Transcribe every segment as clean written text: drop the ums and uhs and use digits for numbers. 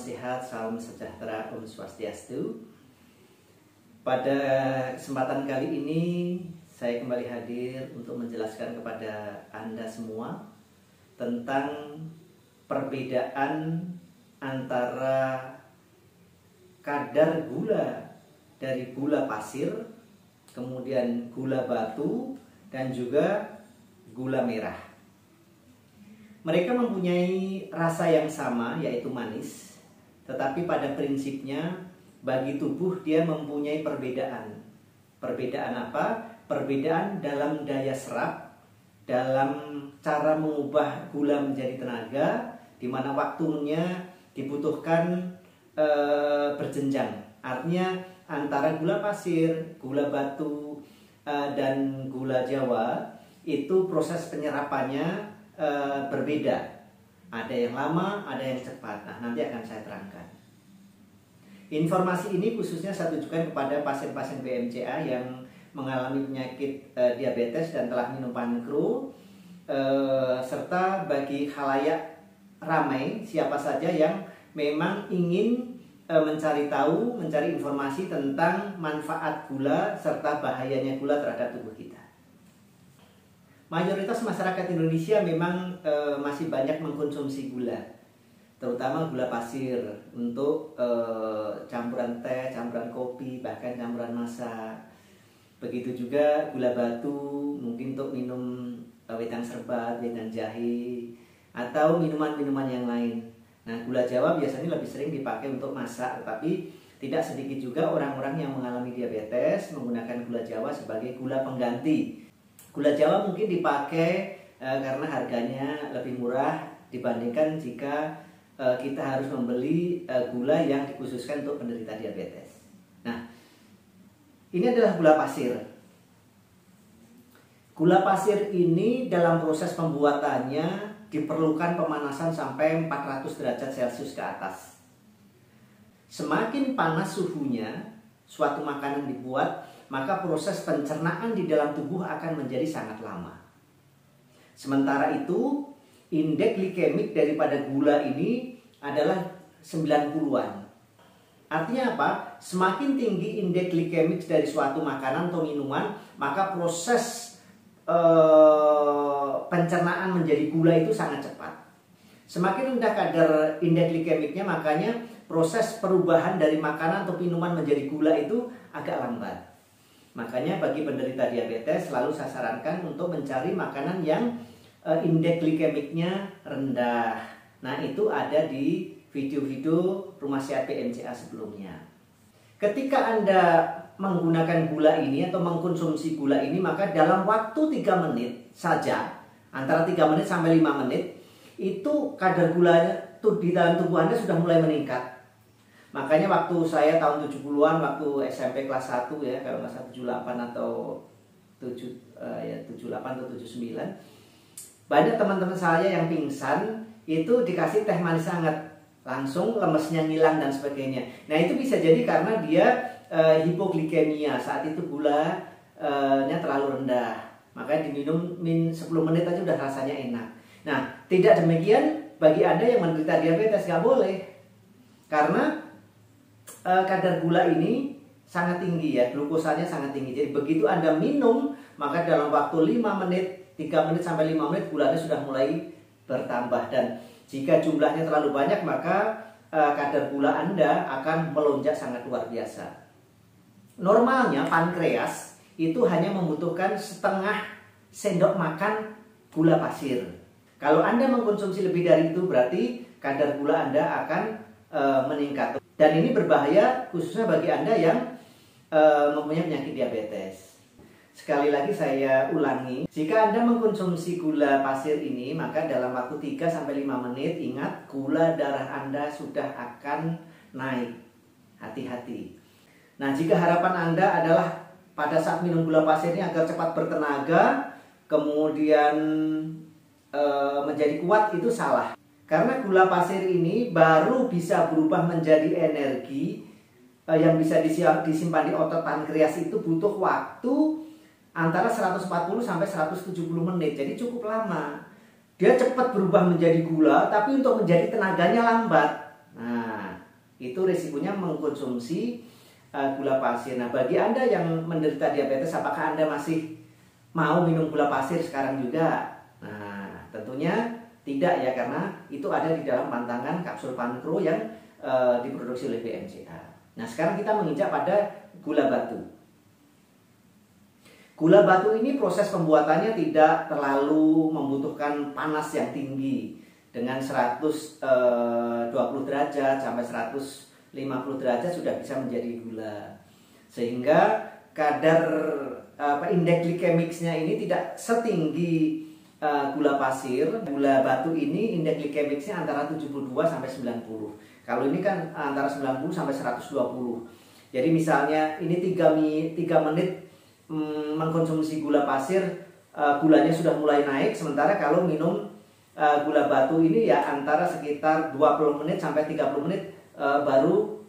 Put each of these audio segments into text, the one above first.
sehat, salam sejahtera, Om Swastiastu. Pada kesempatan kali ini saya kembali hadir untuk menjelaskan kepada Anda semua tentang perbedaan antara kadar gula dari gula pasir, kemudian gula batu, dan juga gula merah. Mereka mempunyai rasa yang sama, yaitu manis, tetapi pada prinsipnya bagi tubuh dia mempunyai perbedaan. Perbedaan apa? Perbedaan dalam daya serap, dalam cara mengubah gula menjadi tenaga, di mana waktunya dibutuhkan berjenjang. Artinya antara gula pasir, gula batu, dan gula Jawa itu proses penyerapannya berbeda. Ada yang lama, ada yang cepat. Nah, nanti akan saya terangkan. Informasi ini khususnya saya tujukan kepada pasien-pasien BMCA yang mengalami penyakit diabetes dan telah minum pankro, serta bagi khalayak ramai siapa saja yang memang ingin mencari tahu, mencari informasi tentang manfaat gula serta bahayanya gula terhadap tubuh kita. Mayoritas masyarakat Indonesia memang masih banyak mengkonsumsi gula, terutama gula pasir untuk campuran teh, campuran kopi, bahkan campuran masak. Begitu juga gula batu, mungkin untuk minum wedang serbat, wedang jahe, atau minuman-minuman yang lain. Nah, gula Jawa biasanya lebih sering dipakai untuk masak, tetapi tidak sedikit juga orang-orang yang mengalami diabetes menggunakan gula Jawa sebagai gula pengganti. Gula Jawa mungkin dipakai karena harganya lebih murah dibandingkan jika kita harus membeli gula yang dikhususkan untuk penderita diabetes. Nah, ini adalah gula pasir. Gula pasir ini dalam proses pembuatannya diperlukan pemanasan sampai 400 derajat Celcius ke atas. Semakin panas suhunya suatu makanan dibuat, maka proses pencernaan di dalam tubuh akan menjadi sangat lama. Sementara itu, indeks glikemik daripada gula ini adalah 90-an. Artinya apa? Semakin tinggi indeks glikemik dari suatu makanan atau minuman, maka proses pencernaan menjadi gula itu sangat cepat. Semakin rendah kadar indeks glikemiknya, makanya proses perubahan dari makanan atau minuman menjadi gula itu agak lambat. Makanya bagi penderita diabetes selalu saya sarankan untuk mencari makanan yang indeks glikemiknya rendah. Nah, itu ada di video-video Rumah Sehat BMCA sebelumnya. Ketika Anda menggunakan gula ini atau mengkonsumsi gula ini, maka dalam waktu 3 menit saja, antara 3 menit sampai 5 menit, itu kadar gulanya tuh di dalam tubuh Anda sudah mulai meningkat. Makanya waktu saya tahun 70-an, waktu SMP kelas 1 ya, kalau nggak salah 78 atau 78 atau 79, banyak teman-teman saya yang pingsan itu dikasih teh manis hangat, langsung lemesnya ngilang dan sebagainya. Nah, itu bisa jadi karena dia hipoglikemia, saat itu gulanya terlalu rendah. Makanya diminum 10 menit aja udah rasanya enak. Nah, tidak demikian bagi Anda yang menderita diabetes, nggak boleh. Karena kadar gula ini sangat tinggi ya, glukosanya sangat tinggi. Jadi begitu Anda minum, maka dalam waktu 5 menit, 3 menit sampai 5 menit gulanya sudah mulai bertambah. Dan jika jumlahnya terlalu banyak, maka kadar gula Anda akan melonjak sangat luar biasa. Normalnya pankreas itu hanya membutuhkan setengah sendok makan gula pasir. Kalau Anda mengkonsumsi lebih dari itu, berarti kadar gula Anda akan meningkat. Dan ini berbahaya khususnya bagi Anda yang mempunyai penyakit diabetes. Sekali lagi saya ulangi, jika Anda mengkonsumsi gula pasir ini, maka dalam waktu 3-5 menit, ingat gula darah Anda sudah akan naik. Hati-hati. Nah, jika harapan Anda adalah pada saat minum gula pasir ini agar cepat bertenaga, kemudian menjadi kuat, itu salah. Karena gula pasir ini baru bisa berubah menjadi energi yang bisa disimpan di otot pankreas itu butuh waktu antara 140 sampai 170 menit. Jadi cukup lama. Dia cepat berubah menjadi gula, tapi untuk menjadi tenaganya lambat. Nah, itu risikonya mengkonsumsi gula pasir. Nah, bagi Anda yang menderita diabetes, apakah Anda masih mau minum gula pasir sekarang juga? Nah, tentunya tidak ya, karena itu ada di dalam pantangan kapsul pankro yang diproduksi oleh BMCA. Nah, sekarang kita menginjak pada gula batu. Gula batu ini proses pembuatannya tidak terlalu membutuhkan panas yang tinggi. Dengan 120 derajat sampai 150 derajat sudah bisa menjadi gula. Sehingga kadar indeks glikemiknya ini tidak setinggi gula pasir. Gula batu ini indeks glikemiknya antara 72 sampai 90. Kalau ini kan antara 90 sampai 120. Jadi misalnya ini 3 menit mengkonsumsi gula pasir, gulanya sudah mulai naik. Sementara kalau minum gula batu ini ya antara sekitar 20 menit sampai 30 menit baru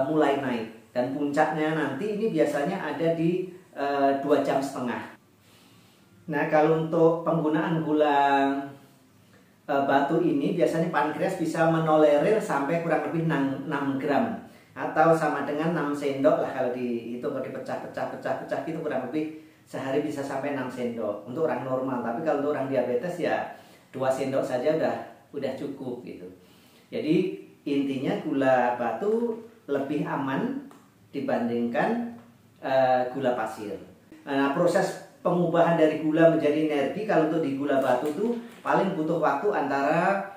mulai naik. Dan puncaknya nanti ini biasanya ada di 2,5 jam. Nah, kalau untuk penggunaan gula batu ini biasanya pankreas bisa menolerir sampai kurang lebih 6 gram atau sama dengan 6 sendok lah kalau dihitung, kalau dipecah-pecah gitu kurang lebih sehari bisa sampai 6 sendok untuk orang normal. Tapi kalau untuk orang diabetes ya 2 sendok saja udah cukup gitu. Jadi intinya gula batu lebih aman dibandingkan gula pasir. Nah, proses pengubahan dari gula menjadi energi kalau untuk di gula batu itu paling butuh waktu antara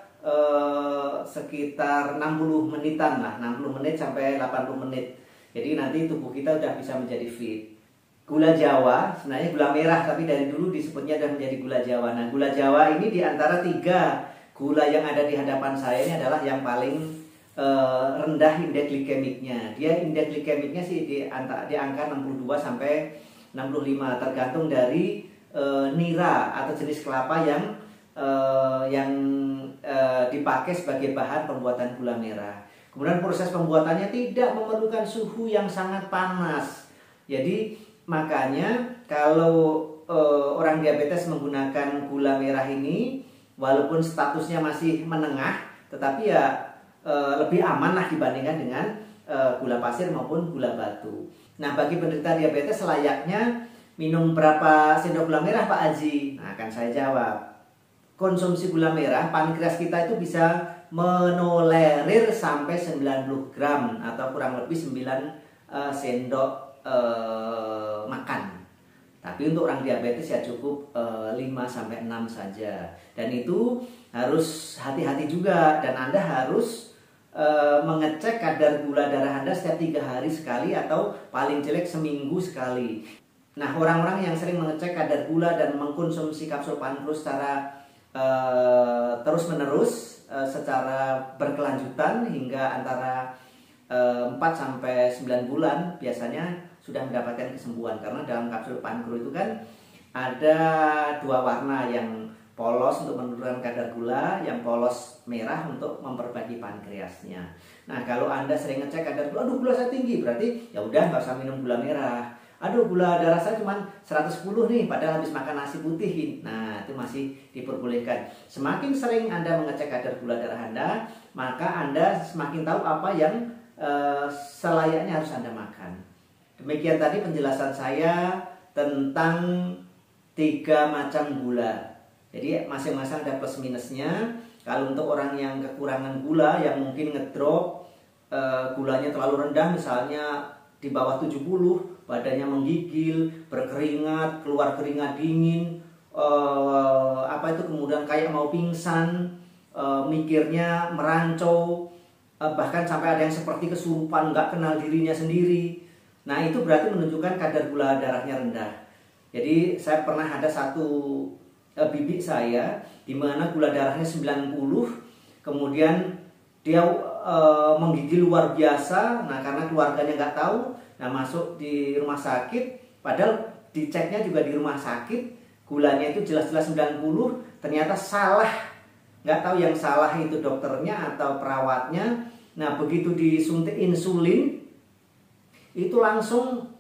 sekitar 60 menitan lah, 60 menit sampai 80 menit. Jadi nanti tubuh kita udah bisa menjadi fit. Gula Jawa sebenarnya gula merah, tapi dari dulu disebutnya sudah menjadi gula Jawa. Nah, gula Jawa ini di antara 3 gula yang ada di hadapan saya ini adalah yang paling rendah indeks glikemiknya. Dia indeks glikemiknya sih di angka 62 sampai 65, tergantung dari nira atau jenis kelapa yang dipakai sebagai bahan pembuatan gula merah. Kemudian proses pembuatannya tidak memerlukan suhu yang sangat panas. Jadi makanya kalau orang diabetes menggunakan gula merah ini, walaupun statusnya masih menengah, tetapi ya lebih aman lah dibandingkan dengan gula pasir maupun gula batu. Nah, bagi penderita diabetes layaknya minum berapa sendok gula merah Pak Haji? Nah, akan saya jawab. Konsumsi gula merah, pankreas kita itu bisa menolerir sampai 90 gram atau kurang lebih 9 sendok makan. Tapi untuk orang diabetes ya cukup 5 sampai 6 saja. Dan itu harus hati-hati juga, dan Anda harus mengecek kadar gula darah Anda setiap 3 hari sekali atau paling jelek seminggu sekali. Nah, orang-orang yang sering mengecek kadar gula dan mengkonsumsi kapsul pankro secara terus-menerus secara berkelanjutan hingga antara 4 sampai 9 bulan biasanya sudah mendapatkan kesembuhan, karena dalam kapsul pankro itu kan ada 2 warna, yang polos untuk menurunkan kadar gula, yang polos merah untuk memperbaiki pankreasnya. Nah, kalau Anda sering ngecek kadar gula, aduh gula saya tinggi, berarti ya udah nggak usah minum gula merah. Aduh gula darah saya cuma 110 nih, padahal habis makan nasi putih. Nah, itu masih diperbolehkan. Semakin sering Anda mengecek kadar gula darah Anda, maka Anda semakin tahu apa yang selayaknya harus Anda makan. Demikian tadi penjelasan saya tentang 3 macam gula. Jadi masing-masing ada plus minusnya. Kalau untuk orang yang kekurangan gula, yang mungkin ngedrop gulanya terlalu rendah, misalnya di bawah 70, badannya menggigil, berkeringat, keluar keringat dingin, kemudian kayak mau pingsan, mikirnya merancau, bahkan sampai ada yang seperti kesurupan, nggak kenal dirinya sendiri. Nah, itu berarti menunjukkan kadar gula darahnya rendah. Jadi saya pernah ada satu bibi saya di mana gula darahnya 90, kemudian dia menggigil luar biasa. Nah, karena keluarganya nggak tahu, nah masuk di rumah sakit, padahal diceknya juga di rumah sakit, gulanya itu jelas-jelas 90, ternyata salah. Nggak tahu yang salah itu dokternya atau perawatnya. Nah, begitu disuntik insulin, itu langsung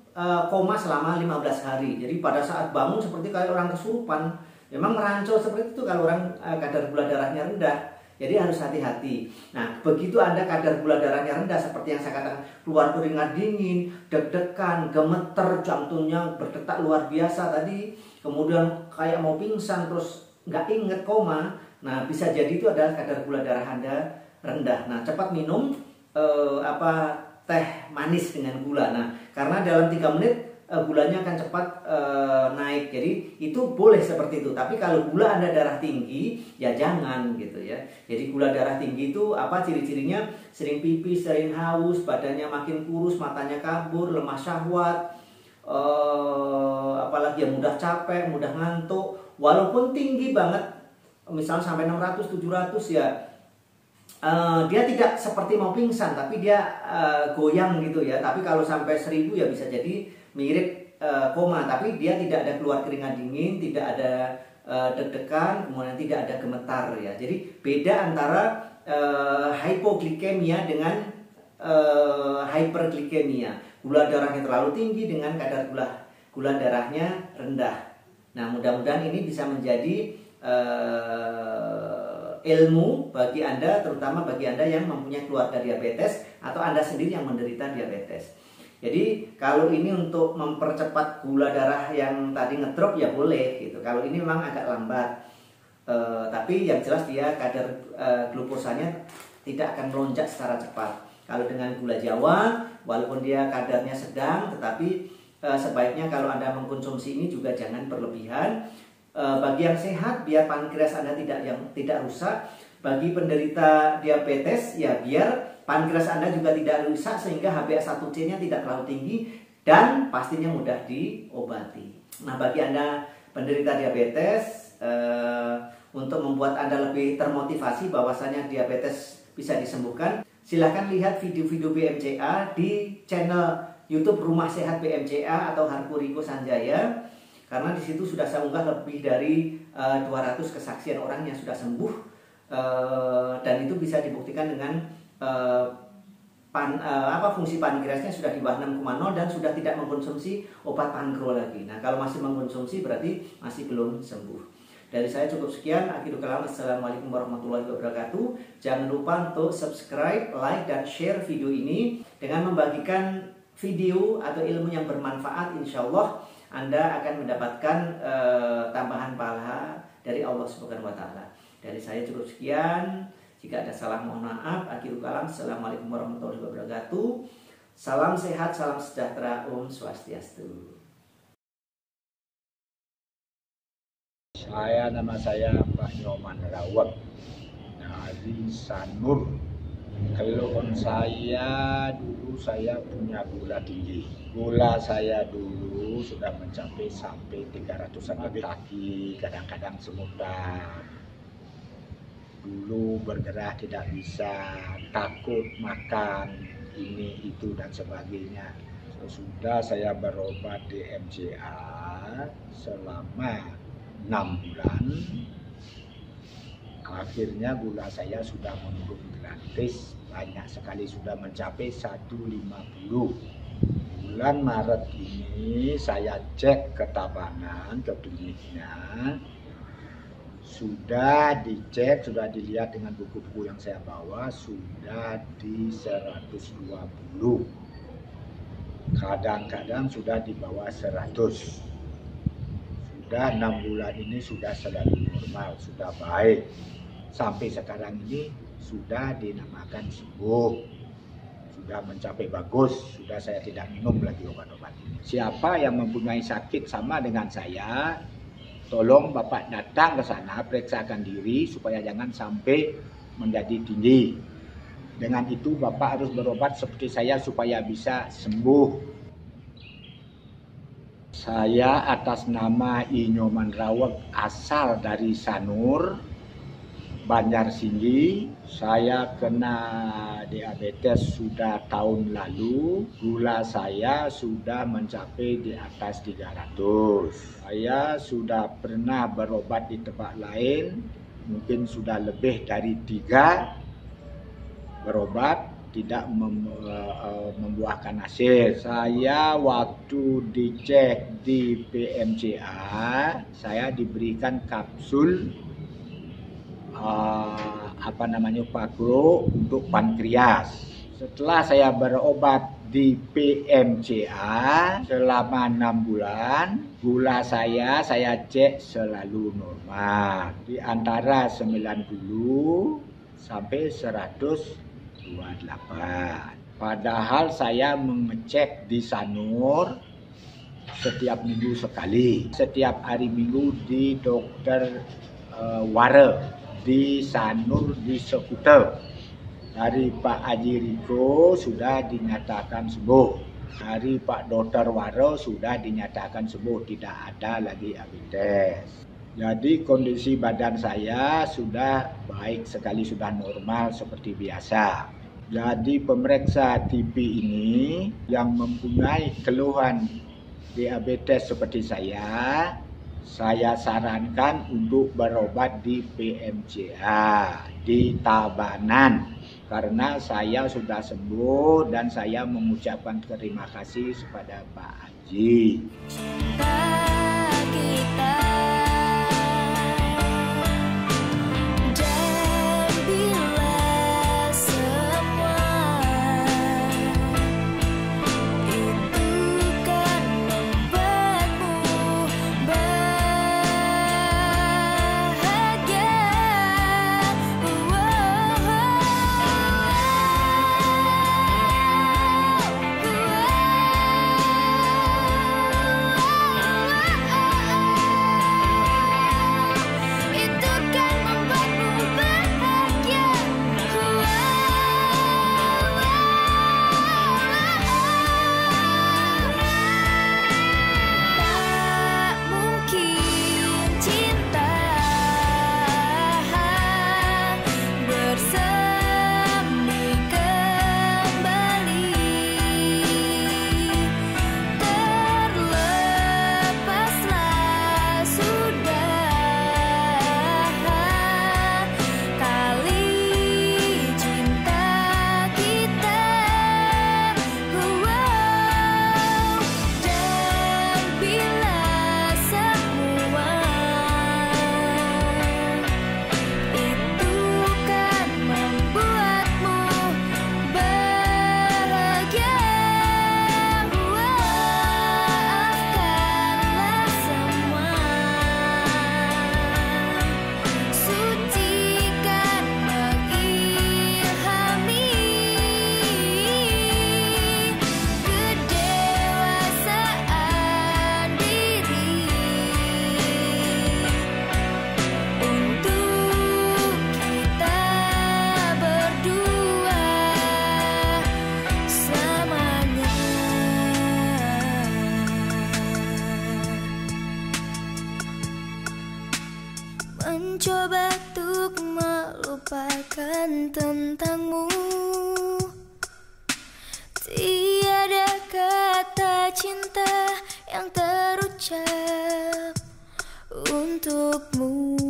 koma selama 15 hari. Jadi pada saat bangun seperti kayak orang kesurupan. Memang merancau seperti itu kalau orang kadar gula darahnya rendah. Jadi harus hati-hati. Nah, begitu Anda kadar gula darahnya rendah seperti yang saya katakan, keluar keringat dingin, deg-degan, gemeter, jantungnya berdetak luar biasa tadi, kemudian kayak mau pingsan terus nggak inget, koma. Nah, bisa jadi itu adalah kadar gula darah Anda rendah. Nah, cepat minum teh manis dengan gula. Nah, karena dalam 3 menit gulanya akan cepat naik. Jadi itu boleh seperti itu. Tapi kalau gula Anda darah tinggi, ya jangan gitu ya. Jadi gula darah tinggi itu apa ciri-cirinya? Sering pipis, sering haus, badannya makin kurus, matanya kabur, lemah syahwat, apalagi yang mudah capek, mudah ngantuk. Walaupun tinggi banget, misalnya sampai 600, 700 ya, dia tidak seperti mau pingsan, tapi dia goyang gitu ya. Tapi kalau sampai 1000 ya bisa jadi mirip koma, tapi dia tidak ada keluar keringat dingin, tidak ada deg-degan, kemudian tidak ada gemetar ya. Jadi beda antara hypoglikemia dengan hyperglikemia. Gula darahnya terlalu tinggi dengan kadar gula darahnya rendah. Nah, mudah-mudahan ini bisa menjadi ilmu bagi Anda, terutama bagi Anda yang mempunyai keluarga diabetes atau Anda sendiri yang menderita diabetes. Jadi kalau ini untuk mempercepat gula darah yang tadi ngedrop ya boleh gitu. Kalau ini memang agak lambat, tapi yang jelas dia kadar glukosanya tidak akan melonjak secara cepat. Kalau dengan gula Jawa, walaupun dia kadarnya sedang, tetapi sebaiknya kalau Anda mengkonsumsi ini juga jangan berlebihan. Bagi yang sehat, biar pankreas Anda tidak rusak. Bagi penderita diabetes, ya biar pankreas Anda juga tidak rusak sehingga HbA1c-nya tidak terlalu tinggi dan pastinya mudah diobati. Nah, bagi Anda penderita diabetes, untuk membuat Anda lebih termotivasi bahwasanya diabetes bisa disembuhkan, silahkan lihat video-video BMCA di channel YouTube Rumah Sehat BMCA atau Harkuriko Sanjaya. Karena di situ sudah saya unggah lebih dari 200 kesaksian orang yang sudah sembuh, dan itu bisa dibuktikan dengan fungsi pankreasnya sudah di bawah 6,0 dan sudah tidak mengkonsumsi obat pankro lagi. Nah, kalau masih mengkonsumsi berarti masih belum sembuh. Dari saya cukup sekian. Akhirul kalam, assalamualaikum warahmatullahi wabarakatuh. Jangan lupa untuk subscribe, like, dan share video ini. Dengan membagikan video atau ilmu yang bermanfaat, insya Allah Anda akan mendapatkan tambahan pahala dari Allah Subhanahu wa Ta'ala. Dari saya cukup sekian. Jika ada salah mohon maaf. Akhirul kalam, assalamualaikum warahmatullahi wabarakatuh. Salam sehat, salam sejahtera, Om Swastiastu. Nama saya Pak Nyoman Rawat dari Sanur. Keluhan saya dulu, saya punya gula tinggi. Gula saya dulu sudah mencapai sampai 300-an kaki, kadang-kadang semutan. Dulu bergerak tidak bisa, takut makan ini itu dan sebagainya. Sesudah saya berobat di MCA selama 6 bulan, akhirnya gula saya sudah menurun gratis, banyak sekali, sudah mencapai 150. Bulan Maret ini saya cek ke Tabanan, ke kliniknya, sudah dicek, sudah dilihat dengan buku-buku yang saya bawa, sudah di 120. Kadang-kadang sudah di bawah 100. Sudah 6 bulan ini sudah selalu normal, sudah baik. Sampai sekarang ini sudah dinamakan sembuh, sudah mencapai bagus, sudah saya tidak minum lagi obat-obat ini. Siapa yang mempunyai sakit sama dengan saya, tolong Bapak datang ke sana, periksakan diri supaya jangan sampai menjadi tinggi. Dengan itu Bapak harus berobat seperti saya supaya bisa sembuh. Saya atas nama Nyoman Rawat, asal dari Sanur, Banjarsinggi. Saya kena diabetes sudah tahun lalu. Gula saya sudah mencapai di atas 300. Saya sudah pernah berobat di tempat lain, mungkin sudah lebih dari 3 berobat, tidak membuahkan hasil. Saya waktu dicek di PMCA, saya diberikan kapsul Pagro untuk pankreas. Setelah saya berobat di PMCA selama 6 bulan, gula saya cek selalu normal di antara 90 sampai 128. Padahal saya mengecek di Sanur setiap minggu sekali. Setiap hari Minggu di dokter Ware di Sanur di Sekuter. Dari Pak Haji Riko sudah dinyatakan sembuh. Dari Pak Dokter Waro sudah dinyatakan sembuh, tidak ada lagi diabetes. Jadi kondisi badan saya sudah baik sekali, sudah normal seperti biasa. Jadi pemeriksa TB ini yang mempunyai keluhan diabetes seperti saya sarankan untuk berobat di PMCA di Tabanan. Karena saya sudah sembuh dan saya mengucapkan terima kasih kepada Pak Haji. Mencoba untuk melupakan tentangmu. Tiada kata cinta yang terucap untukmu.